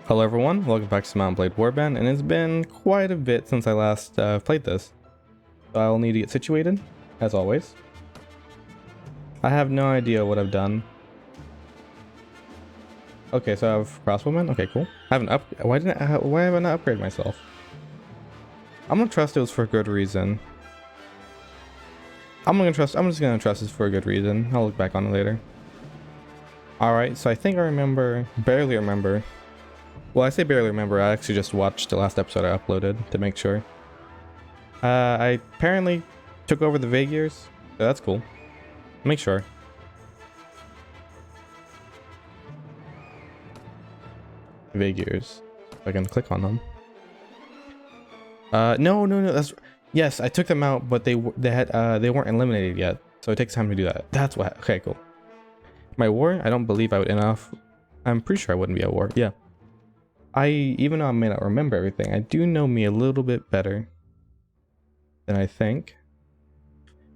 Hello everyone, welcome back to Blade Warband, and it's been quite a bit since I last played this. So I'll need to get situated, as always. I have no idea what I've done. Okay, so I have crossbowman. Okay, cool. I haven't why haven't I upgraded myself? I'm gonna trust it was for a good reason. I'm just gonna trust it for a good reason. I'll look back on it later. Alright, so I think I barely remember. Well, I say barely remember, I actually just watched the last episode I uploaded to make sure. I apparently took over the vague years, so that's cool. Make sure. Vague years. I can click on them. No, that's... Yes, I took them out, but they weren't eliminated yet, so it takes time to do that. That's what... Okay, cool. My war, I don't believe I would end off... I'm pretty sure I wouldn't be at war, yeah. Even though I may not remember everything, I do know me a little bit better than I think.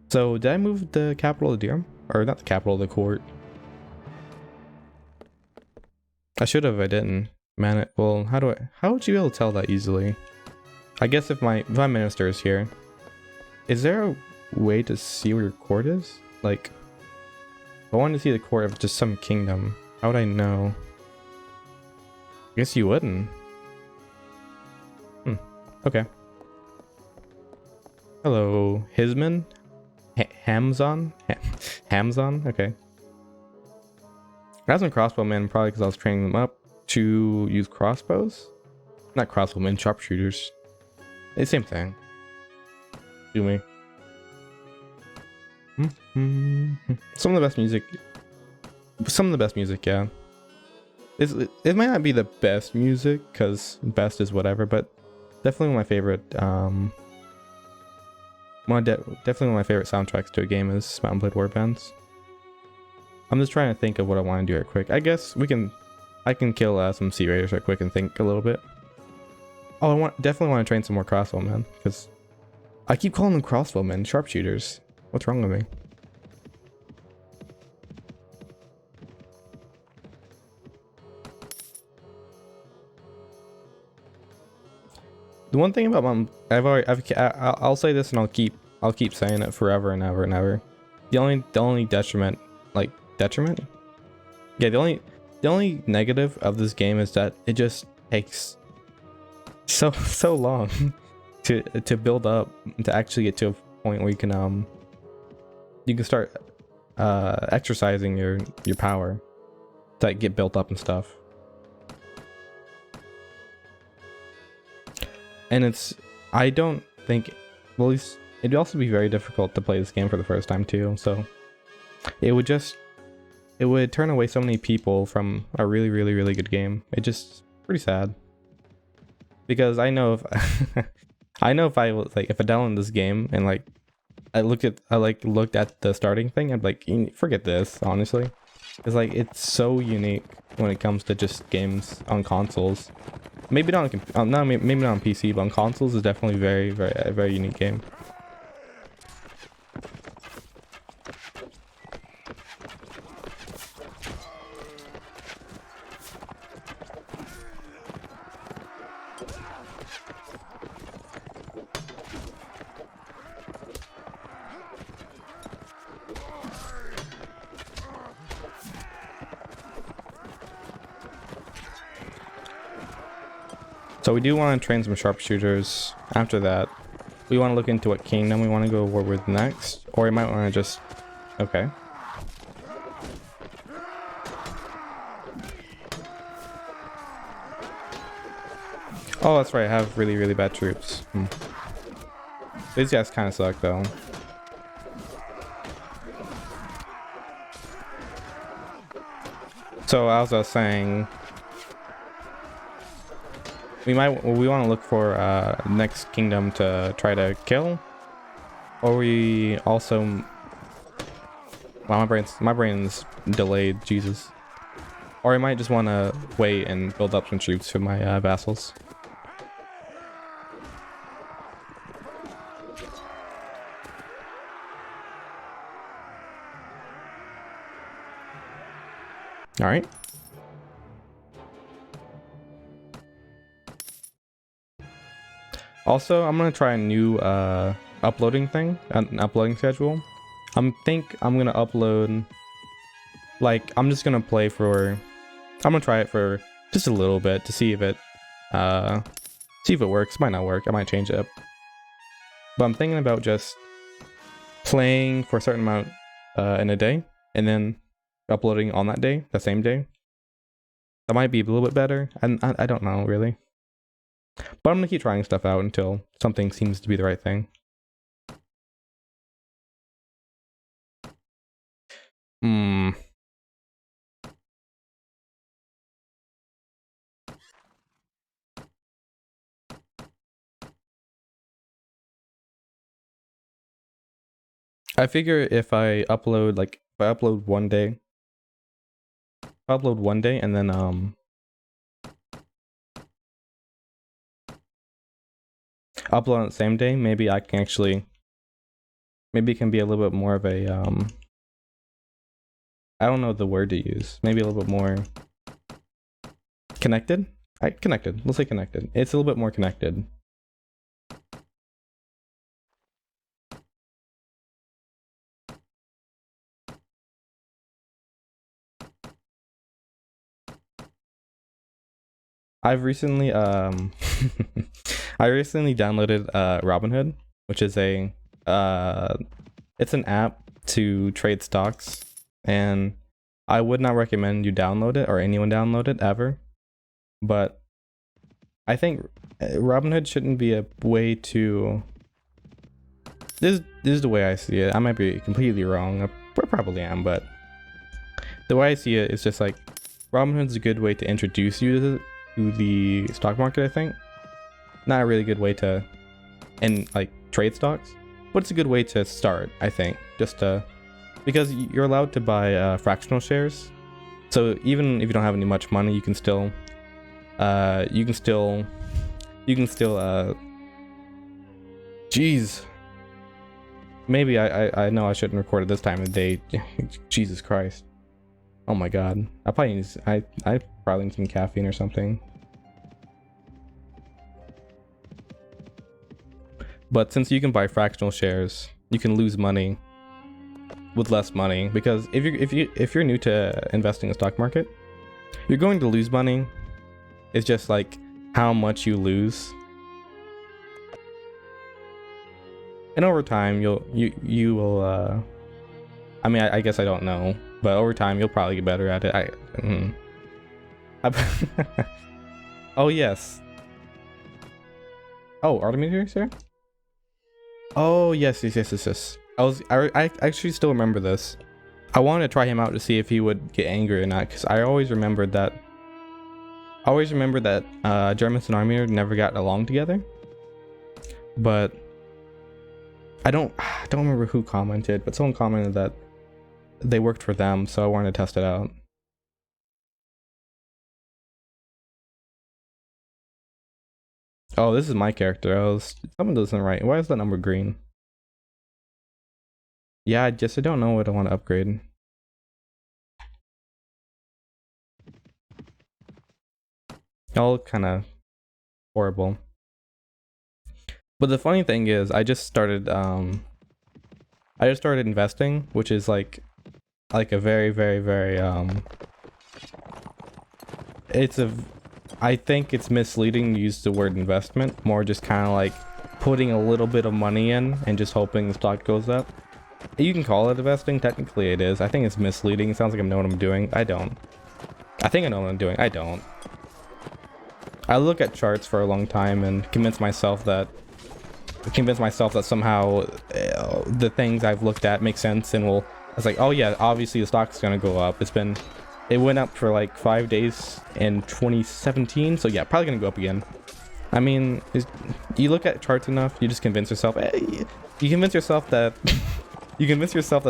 So, did I move the capital of Dirham? Or not the capital, the court? I should have, I didn't. Man, well, how would you be able to tell that easily? I guess if my minister is here. Is there a way to see where your court is? Like, if I wanted to see the court of just some kingdom, how would I know? I guess you wouldn't. Okay. Hello, Hisman? Hamzon? Hamzon? Okay. I have some crossbowmen, probably because I was training them up to use crossbows. Not crossbowmen, sharpshooters. It's the same thing. Do me. Some of the best music. Some of the best music, yeah. It might not be the best music, because best is whatever, but definitely one of my favorite, definitely one of my favorite soundtracks to a game is Blade Warband. I'm just trying to think of what I want to do right quick. I guess I can kill some Sea Raiders right quick and think a little bit. Oh, definitely want to train some more crossbowmen, because I keep calling them crossbowmen, sharpshooters. What's wrong with me? The one thing about I'll say this and I'll keep saying it forever and ever and ever. The only detriment, yeah, the only negative of this game is that it just takes so long to build up, to actually get to a point where you can start exercising your power to get built up and stuff. And I don't think, well, at least it'd also be very difficult to play this game for the first time too, so it would turn away so many people from a really good game. It's just pretty sad, because I know if I was like, if I downloaded this game and like I looked at the starting thing, I'd be like, forget this, honestly. It's like, it's so unique when it comes to just games on consoles. Maybe not on maybe not on PC, but on consoles is definitely a very unique game. So we do want to train some sharpshooters. After that, we want to look into what kingdom we want to go war with next, or we might want to just... Okay. Oh, that's right, I have really bad troops. These guys kind of suck though. So as I was saying, we want to look for next kingdom to try to kill, or we also... Wow, my brain's delayed, Jesus. Or I might just want to wait and build up some troops for my vassals. All right. Also, I'm gonna try a new uploading thing, an uploading schedule. I'm gonna upload, like, I'm gonna try it for just a little bit to see if it works. Might not work. I might change it up. But I'm thinking about just playing for a certain amount in a day, and then uploading on that day, the same day. That might be a little bit better. I don't know really. But I'm gonna keep trying stuff out until something seems to be the right thing. I figure if I upload one day, and then upload on the same day, maybe I can actually, maybe it can be a little bit more of a I don't know the word to use. Maybe a little bit more connected. Connected. Let's say connected. It's a little bit more connected. I've recently I recently downloaded Robinhood, which is a it's an app to trade stocks, and I would not recommend you download it or anyone download it ever. But I think Robinhood shouldn't be a way to, this is the way I see it. I might be completely wrong. I probably am, but the way I see it is just like Robinhood's a good way to introduce you to the stock market, I think. Not a really good way to trade stocks, but it's a good way to start, I think. Just because you're allowed to buy fractional shares, so even if you don't have any much money, you can still Jeez. Maybe I know I shouldn't record at this time of day. Jesus Christ. Oh my god. I probably need some caffeine or something. But since you can buy fractional shares, you can lose money with less money, because if you're new to investing in the stock market, you're going to lose money. It's just like how much you lose. And over time you will I mean, I guess I don't know, but over time you'll probably get better at it. Oh yes. Oh, Artemis here? Oh yes. I actually still remember this. I wanted to try him out to see if he would get angry or not, because I always remembered that Jarmus and Armir never got along together. But I don't remember who commented, but someone commented that they worked for them, so I wanted to test it out. Oh, this is my character. Someone doesn't write. Why is that number green? Yeah, I don't know what I want to upgrade. All kind of horrible. But the funny thing is, I just started investing, which is like a very, very, very I think it's misleading to use the word investment. More just kind of like putting a little bit of money in and just hoping the stock goes up. You can call it investing. Technically it is. I think it's misleading. It sounds like I know what I'm doing. I don't. I think I know what I'm doing. I don't. I look at charts for a long time and convince myself that somehow the things I've looked at make sense, and it's like, oh yeah, obviously the stock's gonna go up. It went up for like 5 days in 2017, so yeah, probably gonna go up again. I mean, you look at charts enough, you just convince yourself. You convince yourself that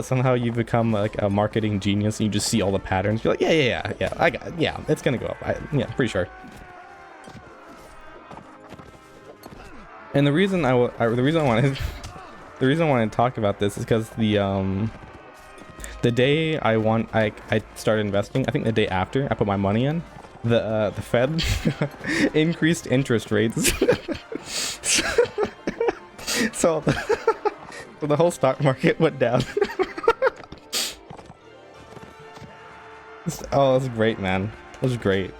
somehow you become like a marketing genius, and you just see all the patterns. You're like, yeah, it's gonna go up. Pretty sure. And the reason I wanted to talk about this is because the day I started investing, I think the day after I put my money in, the Fed increased interest rates. So so the whole stock market went down. Oh, that's great, man. That was great.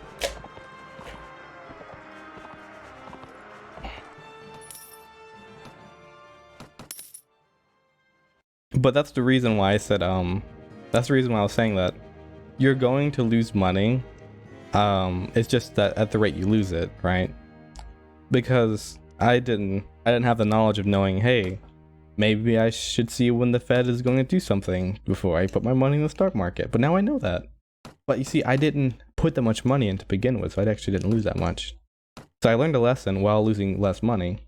But that's the reason why I said, that's the reason why I was saying that you're going to lose money. It's just that at the rate you lose it, right? Because I didn't have the knowledge of knowing, hey, maybe I should see when the Fed is going to do something before I put my money in the stock market. But now I know that. But you see, I didn't put that much money in to begin with, so I actually didn't lose that much. So I learned a lesson while losing less money.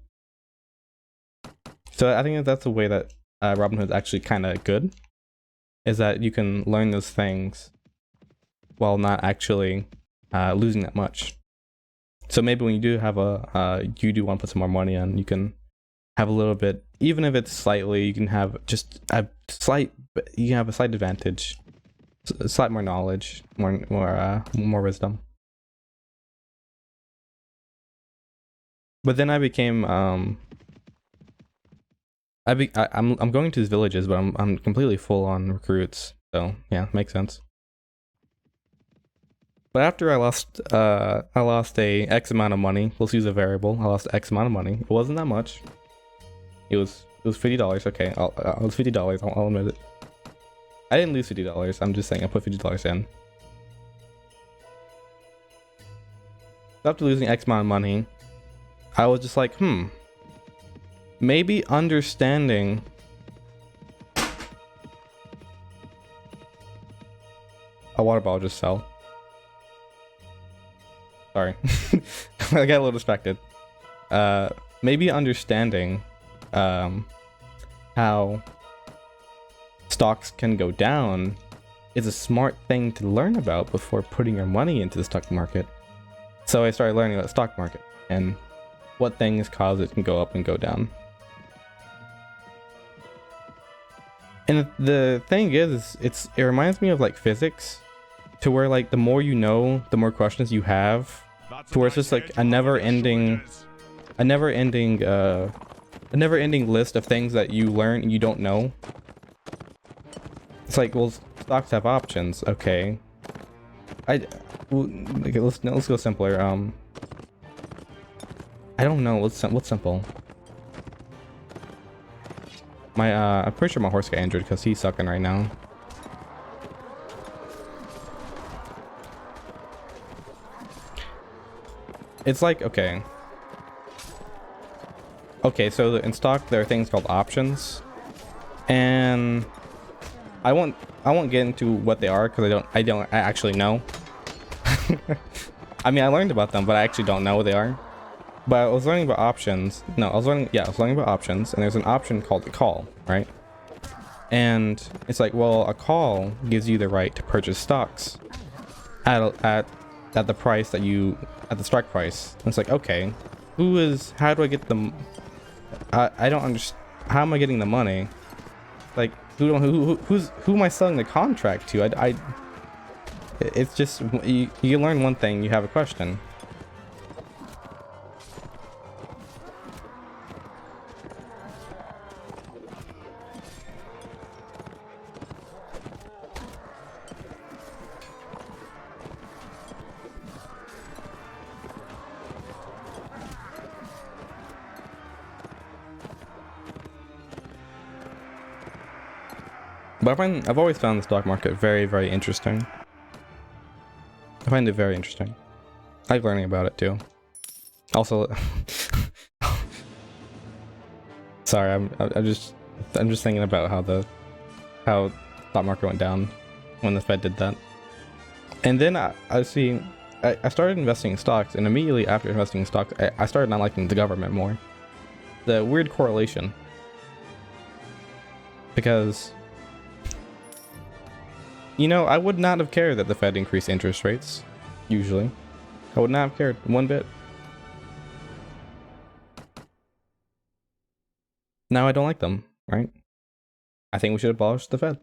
So I think that's a way that Robinhood is actually kind of good, is that you can learn those things while not actually losing that much. So maybe when you do have you do want to put some more money in, you can have a little bit, even if it's slightly, you can have just a slight, you can have a slight advantage, slight more knowledge, more wisdom. But then I became I'm going to these villages, but I'm completely full on recruits. So yeah, makes sense. But after I lost a X amount of money. Let's use a variable. I lost X amount of money. It wasn't that much. It was $50. Okay, it was $50. I'll admit it. I didn't lose $50. I'm just saying I put $50 in. After losing X amount of money, I was just like, maybe understanding a water bottle just fell. Sorry. I got a little distracted. Maybe understanding how stocks can go down is a smart thing to learn about before putting your money into the stock market. So I started learning about the stock market and what things cause it to go up and go down. And the thing is, it reminds me of like physics, to where like the more you know, the more questions you have, to where it's just like a never-ending list of things that you learn and you don't know. It's like, well, stocks have options, okay. Okay, let's go simpler. I don't know. What's simple? I'm pretty sure my horse got injured because he's sucking right now. It's like, okay, so in stock there are things called options, and I won't get into what they are because I actually know. I mean, I learned about them, but I actually don't know what they are. But I was learning about options. No, I was learning about options, and there's an option called a call, right? And it's like, well, a call gives you the right to purchase stocks at the price that at the strike price. And it's like, okay, how do I get them? I don't understand. How am I getting the money? Like, who am I selling the contract to? It's just, you learn one thing, you have a question. But I've always found the stock market very, very interesting. I find it very interesting. I like learning about it too. Also, sorry, I'm just thinking about how stock market went down when the Fed did that. And then I started investing in stocks, and immediately after investing in stocks, I started not liking the government more. The weird correlation. Because, you know, I would not have cared that the Fed increased interest rates, usually. I would not have cared one bit. Now I don't like them, right? I think we should abolish the Fed.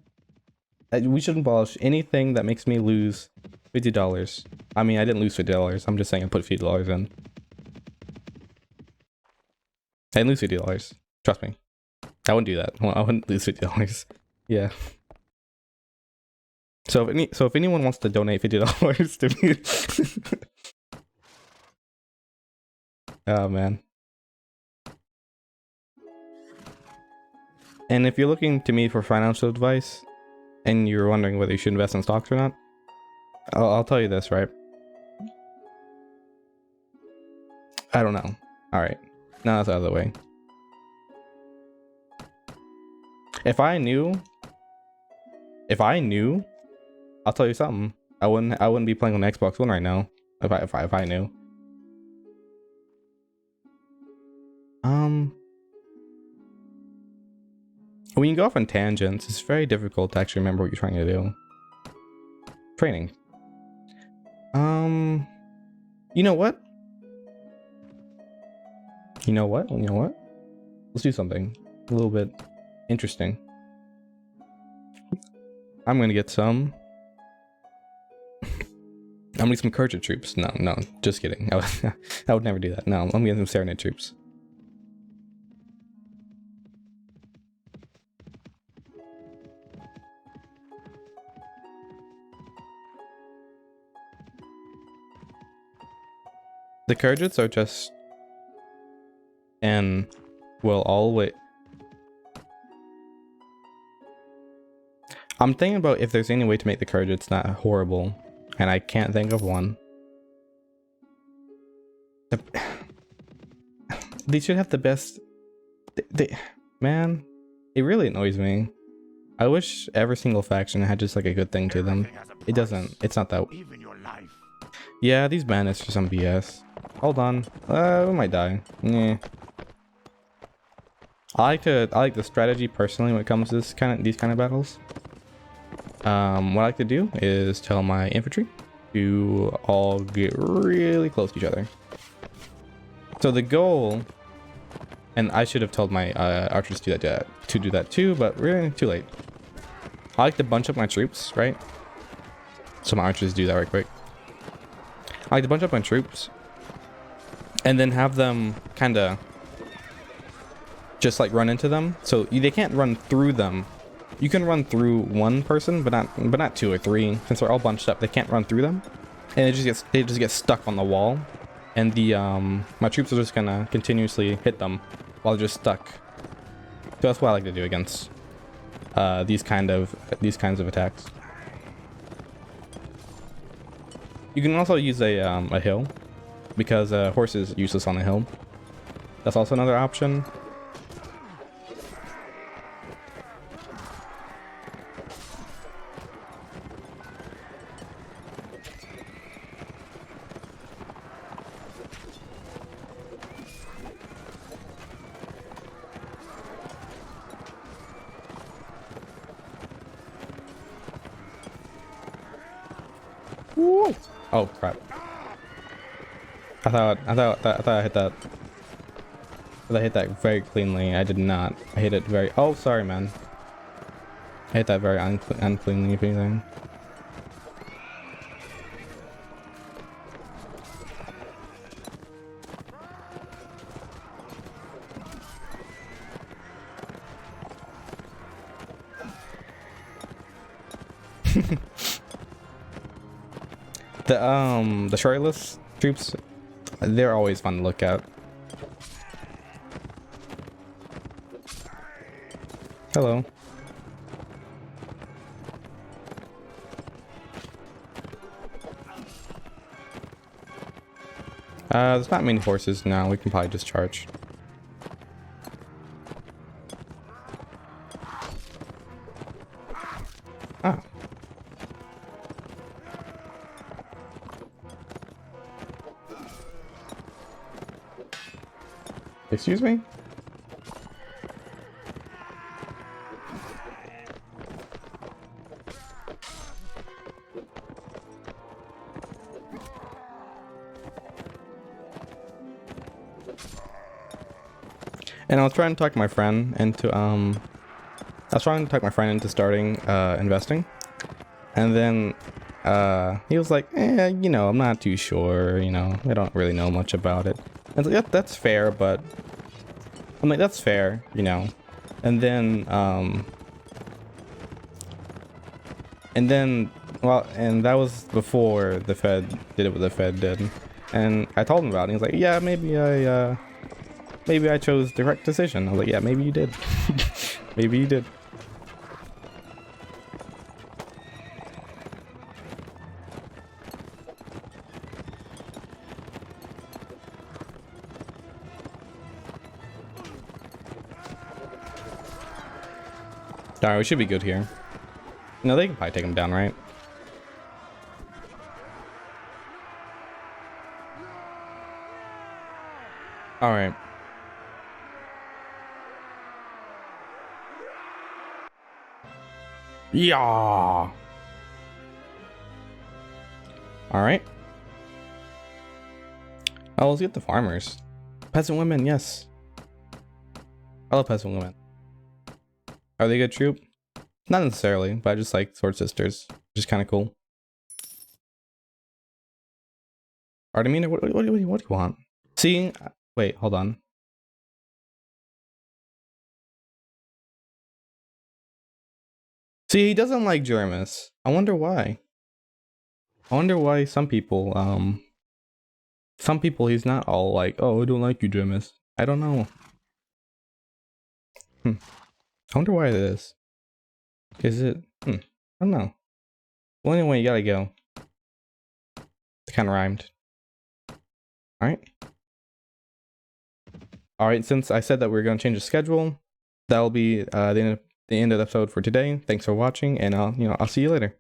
We should abolish anything that makes me lose $50. I mean, I didn't lose $50. I'm just saying I put $50 in. I didn't lose $50. Trust me. I wouldn't do that. I wouldn't lose $50. Yeah. So if anyone wants to donate $50 to me, oh man. And if you're looking to me for financial advice, and you're wondering whether you should invest in stocks or not, I'll tell you this, right? I don't know. All right, now that's out of the way. If I knew, I'll tell you something. I wouldn't be playing on Xbox One right now if I knew. When you go off on tangents, it's very difficult to actually remember what you're trying to do. Training. You know what? You know what? Let's do something a little bit interesting. I'm gonna get some. I'm gonna get some Kurgan troops. No, just kidding. I would never do that. No, I'm gonna get some Serenade troops. The Kurgans are just, and will always. I'm thinking about if there's any way to make the Kurgans not horrible, and I can't think of one. They should have the best. Man, it really annoys me. I wish every single faction had just like a good thing to them. It doesn't. It's not that. Yeah, these bandits are some BS. Hold on. We might die. Yeah. I like the strategy personally when it comes to these kind of battles. What I like to do is tell my infantry to all get really close to each other. So the goal, and I should have told my archers to do that too, but really too late. I like to bunch up my troops, right? So my archers do that right quick. I like to bunch up my troops and then have them kind of just like run into them. So they can't run through them. You can run through one person, but not two or three. Since they're all bunched up, they can't run through them, and they just get stuck on the wall. And the my troops are just gonna continuously hit them while they're just stuck. So that's what I like to do against these kinds of attacks. You can also use a hill, because a horse is useless on a hill. That's also another option. Woo! Oh crap! I thought I hit that. I hit that very cleanly. I did not. I hit it very. Oh, sorry, man. I hit that very uncleanly, if anything. The shortlist troops, they're always fun to look at. Hello. There's not many horses now. We can probably just charge. Ah. Excuse me? And I was trying to talk my friend into starting investing. And then he was like, you know, I'm not too sure, you know, I don't really know much about it. I was like, that's fair, but I'm like, that's fair, you know. And then, well, and that was before the Fed did what the Fed did. And I told him about it. He was like, yeah, maybe I chose the correct decision. I was like, yeah, maybe you did. Maybe you did. Alright, we should be good here. No, they can probably take him down, right? Alright. Yeah. Alright. Oh, let's get the farmers. Peasant women, yes. I love peasant women. Are they a good troop? Not necessarily, but I just like sword sisters, which is kind of cool. Artemina, what do you want? See, wait, hold on. See, he doesn't like Jeramis. I wonder why. I wonder why some people he's not all like, oh, I don't like you, Jeramis. I don't know. I wonder why it is. Is it? I don't know. Well, anyway, you gotta go. It kind of rhymed. Alright. Alright, since I said that we are going to change the schedule, that'll be the end of the episode for today. Thanks for watching, and I'll see you later.